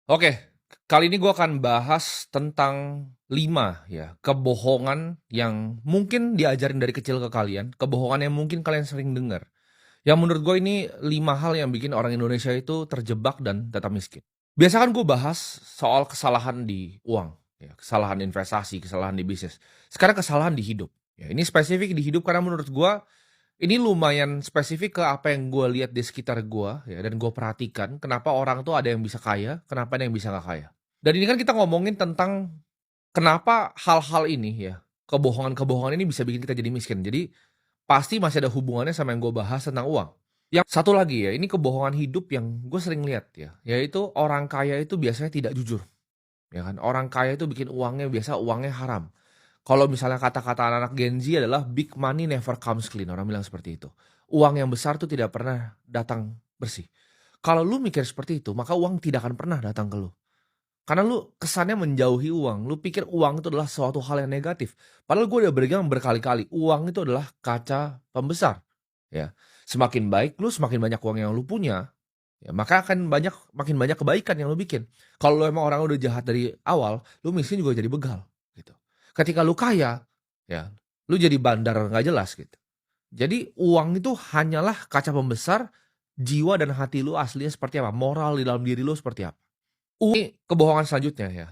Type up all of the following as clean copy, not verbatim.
Oke, kali ini gue akan bahas tentang 5 ya, kebohongan yang mungkin diajarin dari kecil ke kalian, kebohongan yang mungkin kalian sering dengar. Yang menurut gue ini 5 hal yang bikin orang Indonesia itu terjebak dan tetap miskin. Biasa kan gue bahas soal kesalahan di uang, ya, kesalahan investasi, kesalahan di bisnis. Sekarang kesalahan di hidup. Ya, ini spesifik di hidup karena menurut gue ini lumayan spesifik ke apa yang gue lihat di sekitar gue ya, dan gue perhatikan kenapa orang tuh ada yang bisa kaya, kenapa ada yang bisa nggak kaya. Dan ini kan kita ngomongin tentang kenapa hal-hal ini ya, kebohongan-kebohongan ini bisa bikin kita jadi miskin. Jadi pasti masih ada hubungannya sama yang gue bahas tentang uang. Yang satu lagi ya, ini kebohongan hidup yang gue sering lihat ya, yaitu orang kaya itu biasanya tidak jujur, ya kan. Orang kaya itu bikin uangnya biasa uangnya haram. Kalau misalnya kata-kata anak-anak Gen Z adalah big money never comes clean, orang bilang seperti itu. Uang yang besar tuh tidak pernah datang bersih. Kalau lu mikir seperti itu, maka uang tidak akan pernah datang ke lu. Karena lu kesannya menjauhi uang, lu pikir uang itu adalah suatu hal yang negatif. Padahal gue udah bilang berkali-kali, uang itu adalah kaca pembesar. Ya, semakin baik lu, semakin banyak uang yang lu punya, ya maka akan makin banyak kebaikan yang lu bikin. Kalau lu emang orang udah jahat dari awal, lu miskin juga jadi begal, gitu. Ketika lu kaya, ya, lu jadi bandar nggak jelas gitu. Jadi uang itu hanyalah kaca pembesar jiwa dan hati lu aslinya seperti apa, moral di dalam diri lu seperti apa. Ini kebohongan selanjutnya ya.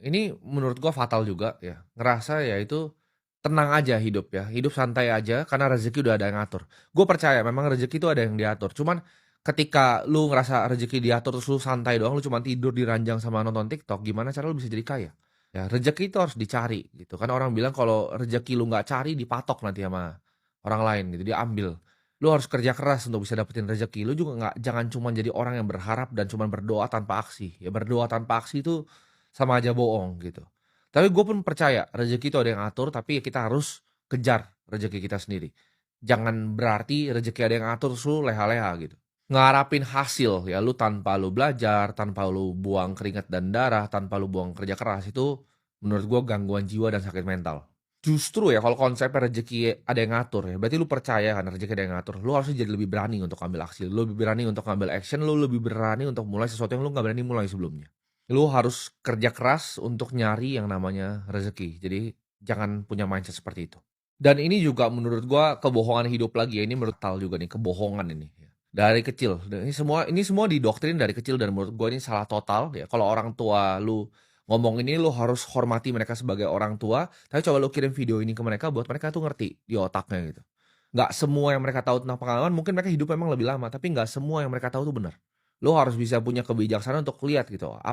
Ini menurut gua fatal juga ya. Ngerasa ya itu tenang aja hidup ya. Hidup santai aja karena rezeki udah ada yang ngatur. Gue percaya memang rezeki itu ada yang diatur. Cuman ketika lu ngerasa rezeki diatur terus lu santai doang, lu cuma tidur di ranjang sama nonton TikTok, gimana cara lu bisa jadi kaya? Ya rezeki itu harus dicari gitu. Kan orang bilang kalau rezeki lu nggak cari dipatok nanti sama orang lain gitu, diambil. Lu harus kerja keras untuk bisa dapetin rezeki. Lu juga jangan cuma jadi orang yang berharap dan cuma berdoa tanpa aksi. Ya berdoa tanpa aksi itu sama aja bohong gitu. Tapi gue pun percaya rezeki itu ada yang atur, tapi ya kita harus kejar rezeki kita sendiri. Jangan berarti rezeki ada yang atur terus lu leha-leha gitu. Ngarapin hasil ya lu tanpa lu belajar, tanpa lu buang keringat dan darah, tanpa lu buang kerja keras itu menurut gue gangguan jiwa dan sakit mental. Justru ya kalau konsepnya rezeki ada yang ngatur ya, berarti lu percaya kan rezeki ada yang ngatur. Lu harusnya jadi lebih berani untuk ambil aksi, lu lebih berani untuk ambil action, lu lebih berani untuk mulai sesuatu yang lu nggak berani mulai sebelumnya. Lu harus kerja keras untuk nyari yang namanya rezeki. Jadi jangan punya mindset seperti itu. Dan ini juga menurut gua kebohongan hidup lagi ya, ini menurut Tal juga nih, kebohongan ini ya. Dari kecil. Dan ini semua didoktrin dari kecil dan menurut gua ini salah total ya. Kalau orang tua lu ngomong ini lu harus hormati mereka sebagai orang tua, tapi coba lu kirim video ini ke mereka buat mereka tuh ngerti di otaknya gitu. Nggak semua yang mereka tahu tentang pengalaman, mungkin mereka hidup memang lebih lama, tapi nggak semua yang mereka tahu tuh benar. Lu harus bisa punya kebijaksanaan untuk lihat gitu,